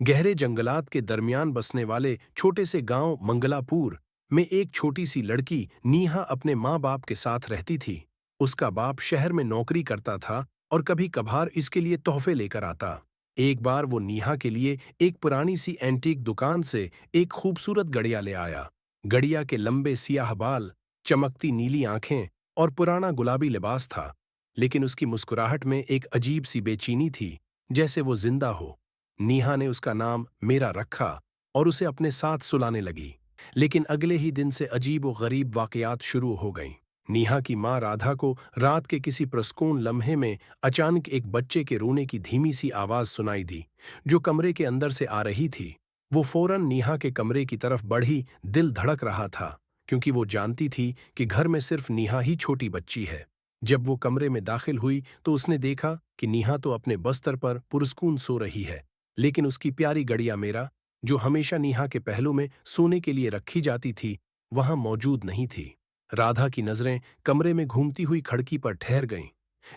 गहरे जंगलात के दरमियान बसने वाले छोटे से गांव मंगलापुर में एक छोटी सी लड़की नीहा अपने माँ बाप के साथ रहती थी। उसका बाप शहर में नौकरी करता था और कभी कभार इसके लिए तोहफे लेकर आता। एक बार वो नीहा के लिए एक पुरानी सी एंटीक दुकान से एक खूबसूरत गड़िया ले आया। गड़िया के लंबे सियाह बाल, चमकती नीली आंखें और पुराना गुलाबी लिबास था, लेकिन उसकी मुस्कुराहट में एक अजीब सी बेचैनी थी, जैसे वो जिंदा हो। नीहा ने उसका नाम मेरा रखा और उसे अपने साथ सुलाने लगी। लेकिन अगले ही दिन से अजीब व गरीब वाकयात शुरू हो गईं। नीहा की माँ राधा को रात के किसी प्रस्कून लम्हे में अचानक एक बच्चे के रोने की धीमी सी आवाज सुनाई दी, जो कमरे के अंदर से आ रही थी। वो फौरन नीहा के कमरे की तरफ बढ़ी। दिल धड़क रहा था, क्योंकि वो जानती थी कि घर में सिर्फ नीहा ही छोटी बच्ची है। जब वो कमरे में दाखिल हुई तो उसने देखा कि नीहा तो अपने बस्तर पर पुरस्कून सो रही है, लेकिन उसकी प्यारी गड़िया मेरा, जो हमेशा नीहा के पहलू में सोने के लिए रखी जाती थी, वहां मौजूद नहीं थी। राधा की नजरें कमरे में घूमती हुई खिड़की पर ठहर गईं,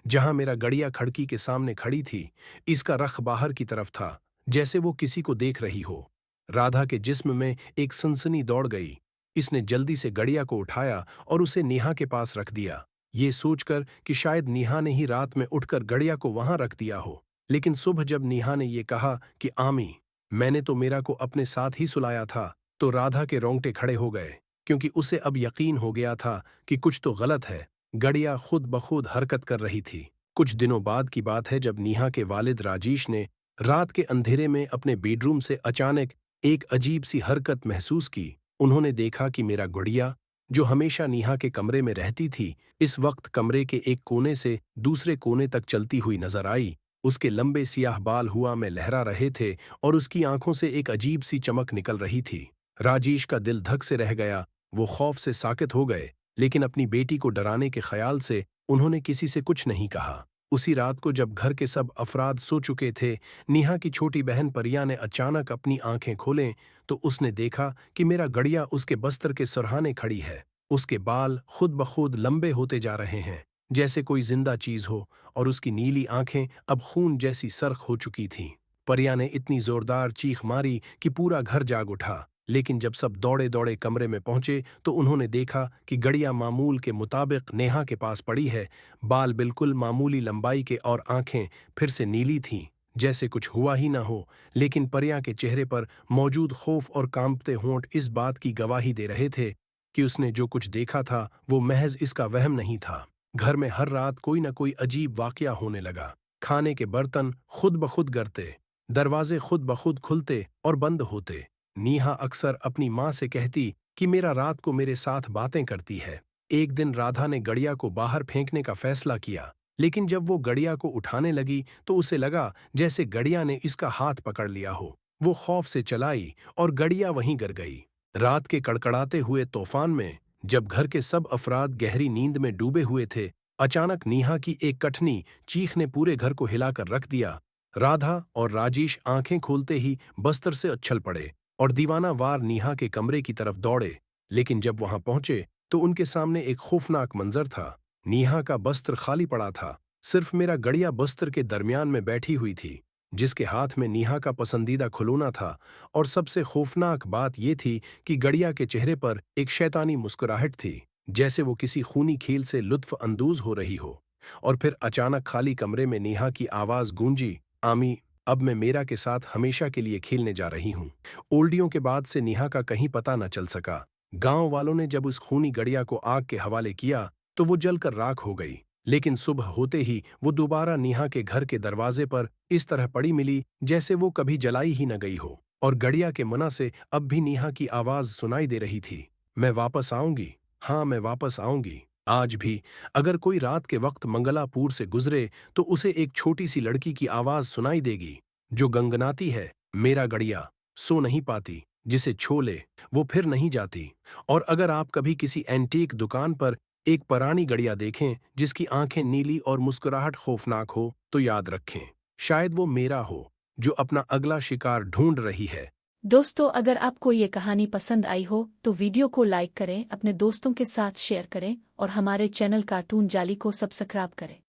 जहां मेरा गड़िया खिड़की के सामने खड़ी थी। इसका रख बाहर की तरफ था, जैसे वो किसी को देख रही हो। राधा के जिस्म में एक सनसनी दौड़ गई। इसने जल्दी से गड़िया को उठाया और उसे नेहा के पास रख दिया, ये सोचकर कि शायद नेहा ने ही रात में उठकर गड़िया को वहां रख दिया हो। लेकिन सुबह जब नेहा ने ये कहा कि आमी, मैंने तो मेरा को अपने साथ ही सुलाया था, तो राधा के रोंगटे खड़े हो गए, क्योंकि उसे अब यकीन हो गया था कि कुछ तो गलत है। गड़िया खुद ब खुद हरकत कर रही थी। कुछ दिनों बाद की बात है, जब नेहा के वालिद राजेश ने रात के अंधेरे में अपने बेडरूम से अचानक एक अजीब सी हरकत महसूस की। उन्होंने देखा कि मेरा गुड़िया, जो हमेशा नेहा के कमरे में रहती थी, इस वक्त कमरे के एक कोने से दूसरे कोने तक चलती हुई नजर आई। उसके लंबे सियाह बाल हुआ में लहरा रहे थे और उसकी आंखों से एक अजीब सी चमक निकल रही थी। राजेश का दिल धक से रह गया। वो खौफ से साकित हो गए, लेकिन अपनी बेटी को डराने के ख्याल से उन्होंने किसी से कुछ नहीं कहा। उसी रात को जब घर के सब अफराद सो चुके थे, नेहा की छोटी बहन परिया ने अचानक अपनी आंखें खोलें तो उसने देखा कि मेरा गड़िया उसके बस्तर के सरहाने खड़ी है। उसके बाल खुद ब खुद लंबे होते जा रहे हैं, जैसे कोई जिंदा चीज हो, और उसकी नीली आंखें अब खून जैसी सर्ख हो चुकी थीं। परिया ने इतनी जोरदार चीख मारी कि पूरा घर जाग उठा। लेकिन जब सब दौड़े दौड़े कमरे में पहुंचे तो उन्होंने देखा कि गड़िया मामूल के मुताबिक नेहा के पास पड़ी है। बाल बिल्कुल मामूली लंबाई के और आंखें फिर से नीली थीं, जैसे कुछ हुआ ही ना हो। लेकिन परिया के चेहरे पर मौजूद खौफ और कांपते होंठ इस बात की गवाही दे रहे थे कि उसने जो कुछ देखा था वो महज इसका वहम नहीं था। घर में हर रात कोई न कोई अजीब वाकया होने लगा। खाने के बर्तन खुद ब खुद गिरते, दरवाजे खुद ब खुद खुलते और बंद होते। नीहा अक्सर अपनी माँ से कहती कि मेरा रात को मेरे साथ बातें करती है। एक दिन राधा ने गड़िया को बाहर फेंकने का फैसला किया, लेकिन जब वो गड़िया को उठाने लगी तो उसे लगा जैसे गड़िया ने इसका हाथ पकड़ लिया हो। वो खौफ से चलाई और गड़िया वहीं गिर गई। रात के कड़कड़ाते हुए तूफान में जब घर के सब अफराद गहरी नींद में डूबे हुए थे, अचानक नीहा की एक कठनी चीख ने पूरे घर को हिलाकर रख दिया। राधा और राजेश आंखें खोलते ही बस्तर से उछल पड़े और दीवाना वार नीहा के कमरे की तरफ दौड़े। लेकिन जब वहां पहुंचे तो उनके सामने एक खौफनाक मंजर था। नीहा का बस्त्र खाली पड़ा था, सिर्फ मेरा गड़िया बस्तर के दरमियान में बैठी हुई थी, जिसके हाथ में नीहा का पसंदीदा खिलौना था। और सबसे खौफनाक बात यह थी कि गड़िया के चेहरे पर एक शैतानी मुस्कुराहट थी, जैसे वो किसी खूनी खेल से लुत्फ अंदोज हो रही हो। और फिर अचानक खाली कमरे में नेहा की आवाज गूंजी, आमी, अब मैं मेरा के साथ हमेशा के लिए खेलने जा रही हूँ। ओल्डियों के बाद से नेहा का कहीं पता न चल सका। गांव वालों ने जब उस खूनी गड़िया को आग के हवाले किया तो वो जलकर राख हो गई। लेकिन सुबह होते ही वो दोबारा नेहा के घर के दरवाजे पर इस तरह पड़ी मिली जैसे वो कभी जलाई ही न गई हो। और गड़िया के मना से अब भी नेहा की आवाज सुनाई दे रही थी, मैं वापस आऊंगी, हाँ मैं वापस आऊंगी। आज भी अगर कोई रात के वक्त मंगलापुर से गुजरे तो उसे एक छोटी सी लड़की की आवाज सुनाई देगी, जो गंगनाती है, मेरा गड़िया सो नहीं पाती, जिसे छोले वो फिर नहीं जाती। और अगर आप कभी किसी एंटीक दुकान पर एक पुरानी गड़िया देखें जिसकी आंखें नीली और मुस्कुराहट खौफनाक हो, तो याद रखें, शायद वो मेरा हो, जो अपना अगला शिकार ढूंढ रही है। दोस्तों, अगर आपको ये कहानी पसंद आई हो तो वीडियो को लाइक करें, अपने दोस्तों के साथ शेयर करें और हमारे चैनल कार्टून जाली को सब्सक्राइब करें।